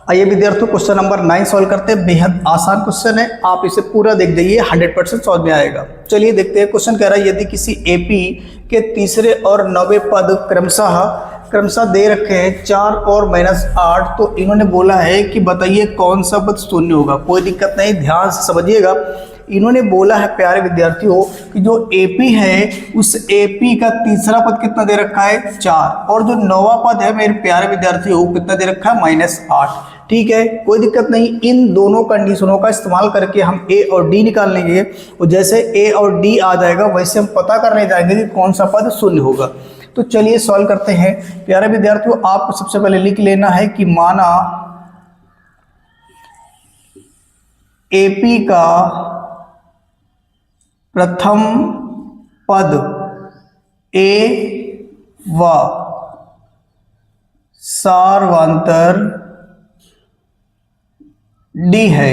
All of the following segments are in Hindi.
आइए विद्यार्थियों, क्वेश्चन नंबर 9 सॉल्व करते हैं। बेहद आसान क्वेश्चन है, आप इसे पूरा देख जाइए, 100% समझ में आएगा। चलिए देखते हैं। क्वेश्चन कह रहा है यदि किसी एपी के तीसरे और 9वें पद क्रमशः दे रखे हैं 4 और -8, तो इन्होंने बोला है कि बताइए कौन सा पद शून्य होगा। कोई दिक्कत नहीं, ध्यान से समझिएगा। इन्होंने बोला है प्यारे विद्यार्थियों कि जो एपी है उस एपी का तीसरा पद कितना दे रखा है 4, और जो 9वां पद है मेरे प्यारे विद्यार्थियों कितना दे रखा है -8। ठीक है, कोई दिक्कत नहीं। इन दोनों कंडीशनों का इस्तेमाल करके हम ए और डी निकाल लेंगे, और जैसे ए और डी आ जाएगा वैसे हम पता करने जाएंगे कि कौन सा पद शून्य होगा। तो चलिए सॉल्व करते हैं। प्यारे विद्यार्थियों, आपको सबसे पहले लिख लेना है कि माना एपी का प्रथम पद ए व सार्वंतर डी है।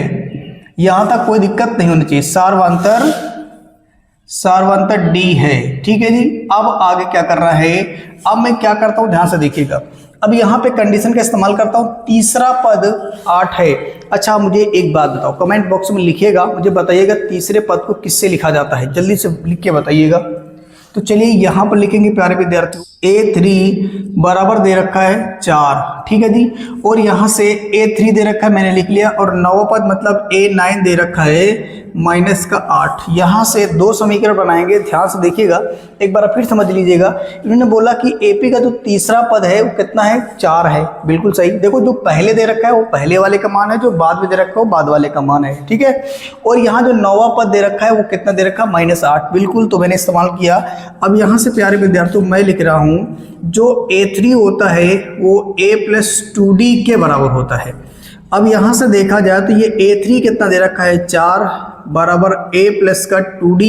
यहां तक कोई दिक्कत नहीं होनी चाहिए। सार्वंतर डी है। ठीक है जी। अब आगे क्या करना है, अब मैं क्या करता हूं ध्यान से देखिएगा। अब यहां पे कंडीशन का इस्तेमाल करता हूं, तीसरा पद 8 है। अच्छा मुझे एक बात बताओ, कमेंट बॉक्स में लिखिएगा, मुझे बताइएगा तीसरे पद को किससे लिखा जाता है, जल्दी से लिख के बताइएगा। तो चलिए यहां पर लिखेंगे प्यारे विद्यार्थियों, A3 बराबर दे रखा है 4। ठीक है जी। और यहां से A3 दे रखा है, मैंने लिख लिया, और 9वां पद मतलब A9 दे रखा है -8। यहां से दो समीकरण बनाएंगे, ध्यान से देखिएगा, एक बार फिर समझ लीजिएगा। इन्होंने बोला कि एपी का जो तीसरा पद है वो कितना है 4 है। बिल्कुल सही। देखो जो पहले दे रखा है वो पहले वाले का मान है, जो बाद में दे रखा है वो बाद वाले का मान है। ठीक है। और यहाँ जो 9वां पद दे रखा है वो कितना दे रखा है -8। बिल्कुल, तो मैंने इस्तेमाल किया। अब यहाँ से प्यारे विद्यार्थियों मैं लिख रहा हूँ, जो A3 होता है वो A+2D के बराबर होता है। अब यहाँ से देखा जाए तो ये A3 कितना दे रखा है 4 बराबर A+2D,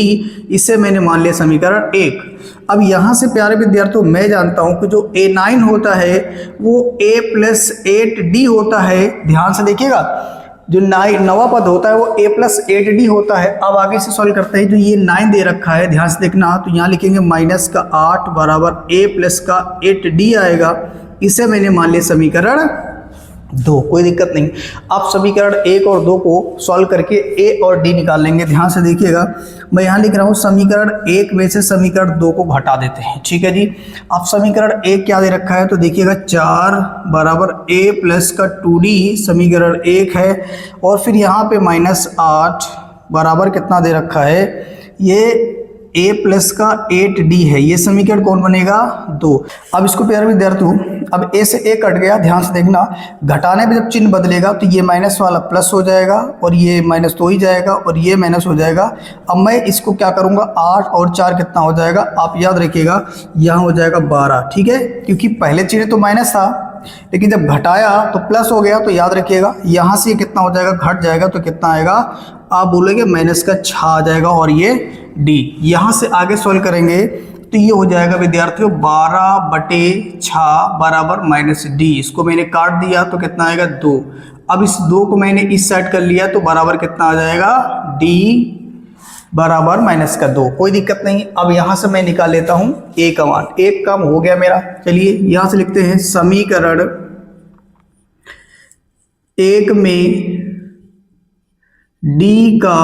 इसे मैंने मान लिया समीकरण 1। अब यहाँ से प्यारे विद्यार्थियों मैं जानता हूँ कि जो A9 होता है वो A+8D होता है। ध्यान से देखिएगा, जो 9वां पद होता है वो A+8D होता है। अब आगे से सॉल्व करते हैं। जो ये 9 दे रखा है, ध्यान से देखना, तो यहाँ लिखेंगे -8 बराबर A+8D आएगा। इसे मैंने मान लिया समीकरण 2। कोई दिक्कत नहीं। आप समीकरण 1 और 2 को सॉल्व करके ए और डी निकाल लेंगे। ध्यान से देखिएगा, मैं यहाँ लिख रहा हूँ समीकरण 1 में से समीकरण 2 को घटा देते हैं। ठीक है जी। आप समीकरण 1 क्या दे रखा है, तो देखिएगा 4 बराबर A+2D समीकरण 1 है, और फिर यहाँ पे -8 बराबर कितना दे रखा है, ये A+8D है। ये समीकरण कौन बनेगा 2। अब इसको प्यारे विद्यार्थियों, अब A से A कट गया, ध्यान से देखना, घटाने पे जब चिन्ह बदलेगा तो ये माइनस वाला प्लस हो जाएगा, और ये माइनस तो ही जाएगा, और ये माइनस हो जाएगा। अब मैं इसको क्या करूँगा, 8 और 4 कितना हो जाएगा, आप याद रखिएगा, यहाँ हो जाएगा 12। ठीक है, क्योंकि पहले चिन्ह तो माइनस था, लेकिन जब घटाया तो प्लस हो गया, तो याद रखिएगा यहाँ से कितना हो जाएगा, घट जाएगा तो कितना आएगा, आप बोलेंगे माइनस का 6 आ जाएगा, और ये डी। यहाँ से आगे सॉल्व करेंगे तो ये हो जाएगा विद्यार्थियों 12/6 बराबर -D। इसको मैंने काट दिया तो कितना आएगा 2। अब इस 2 को मैंने इस साइड कर लिया तो बराबर कितना आ जाएगा, D बराबर -2। कोई दिक्कत नहीं। अब यहाँ से मैं निकाल लेता हूँ A का मान। 1 काम हो गया मेरा। चलिए यहाँ से लिखते हैं समीकरण 1 में D का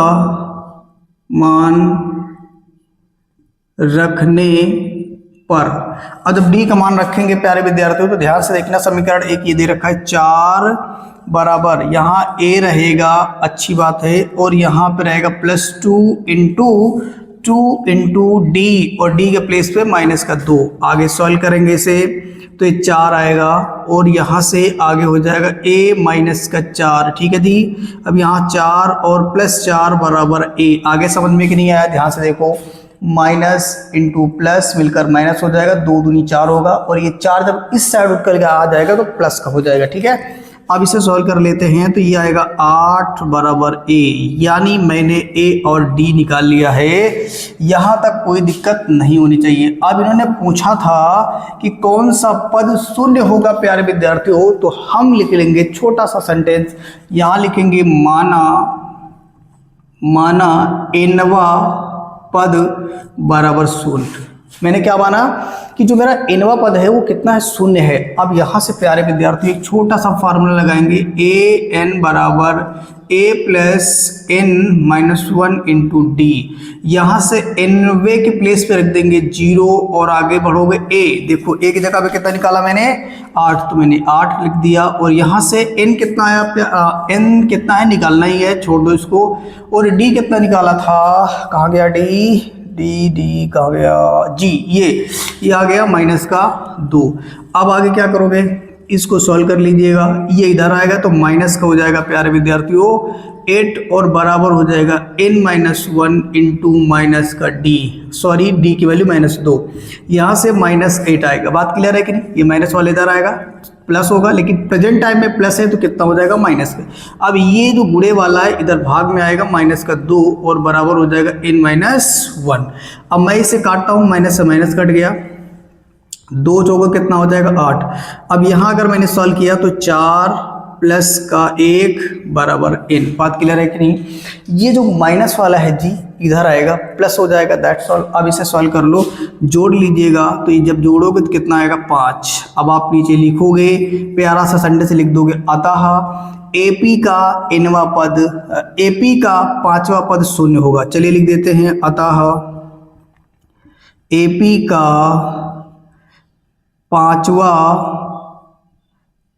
मान रखने पर, और जब D का मान रखेंगे प्यारे विद्यार्थियों तो ध्यान से देखना, समीकरण 1 ये दे रखा है 4 बराबर, यहाँ A रहेगा, अच्छी बात है, और यहाँ पे रहेगा +2 इंटू D, और D के प्लेस पे -2। आगे सॉल्व करेंगे इसे तो ये 4 आएगा, और यहाँ से आगे हो जाएगा A-4। ठीक है जी। अब यहाँ 4 और +4 बराबर A। आगे समझ में कि नहीं आया, ध्यान से देखो, माइनस इंटू प्लस मिलकर माइनस हो जाएगा, 2 दूनी 4 होगा, और ये 4 जब इस साइड उठ करके आ जाएगा तो प्लस का हो जाएगा। ठीक है। अब इसे सॉल्व कर लेते हैं तो ये आएगा 8 बराबर A, यानी मैंने A और D निकाल लिया है। यहाँ तक कोई दिक्कत नहीं होनी चाहिए। अब इन्होंने पूछा था कि कौन सा पद शून्य होगा प्यारे विद्यार्थियों, तो हम लिख लेंगे छोटा सा सेंटेंस। यहाँ लिखेंगे माना nवा पद बराबर 0। मैंने क्या माना कि जो मेरा nवां पद है वो कितना है, शून्य है। अब यहाँ से प्यारे विद्यार्थी एक छोटा सा फार्मूला लगाएंगे, ए एन बराबर a plus N minus one into D. यहाँ से nवे के प्लेस पे रख देंगे 0 और आगे बढ़ोगे a। देखो a की जगह पे कितना निकाला मैंने, 8, तो मैंने 8 लिख दिया। और यहाँ से n कितना आया, n कितना है निकालना ही है, छोड़ दो इसको। और d कितना निकाला था, कहाँ गया d, डी कहाँ गया, जी ये आ गया माइनस का 2। अब आगे क्या करोगे, इसको सॉल्व कर लीजिएगा, ये इधर आएगा तो माइनस का हो जाएगा प्यारे विद्यार्थियों 8 और बराबर हो जाएगा n minus one into minus का d, सॉरी d की वैल्यू -2। यहाँ से -8 आएगा। बात क्लियर है कि नहीं, ये माइनस वाले इधर आएगा प्लस होगा, लेकिन प्रेजेंट टाइम में प्लस है तो कितना हो जाएगा माइनस का। अब ये जो गुणे वाला है इधर भाग में आएगा माइनस का 2 और बराबर हो जाएगा n माइनस वन। अब मैं इसे काटता हूँ, माइनस से माइनस कट गया, 2 चौका कितना हो जाएगा 8। अब यहाँ अगर मैंने सॉल्व किया तो 4 प्लस का 1 बराबर n। बात क्लियर है कि नहीं, ये जो माइनस वाला है जी इधर आएगा प्लस हो जाएगा, दैट्स ऑल। अब इसे सॉल्व कर लो, जोड़ लीजिएगा, तो ये जब जोड़ोगे तो कितना आएगा 5। अब आप नीचे लिखोगे, प्यारा सा संडे से लिख दोगे, अतः AP का nवां पद, AP का 5वां पद शून्य होगा। चलिए लिख देते हैं, अतः AP का 5वां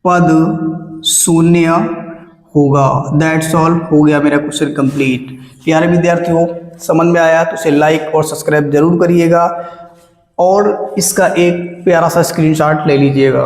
पद शून्य होगा। दैट्स ऑल, हो गया मेरा क्वेश्चन कंप्लीट। प्यारे विद्यार्थियों, समझ में आया तो इसे लाइक और सब्सक्राइब जरूर करिएगा और इसका एक प्यारा सा स्क्रीनशॉट ले लीजिएगा।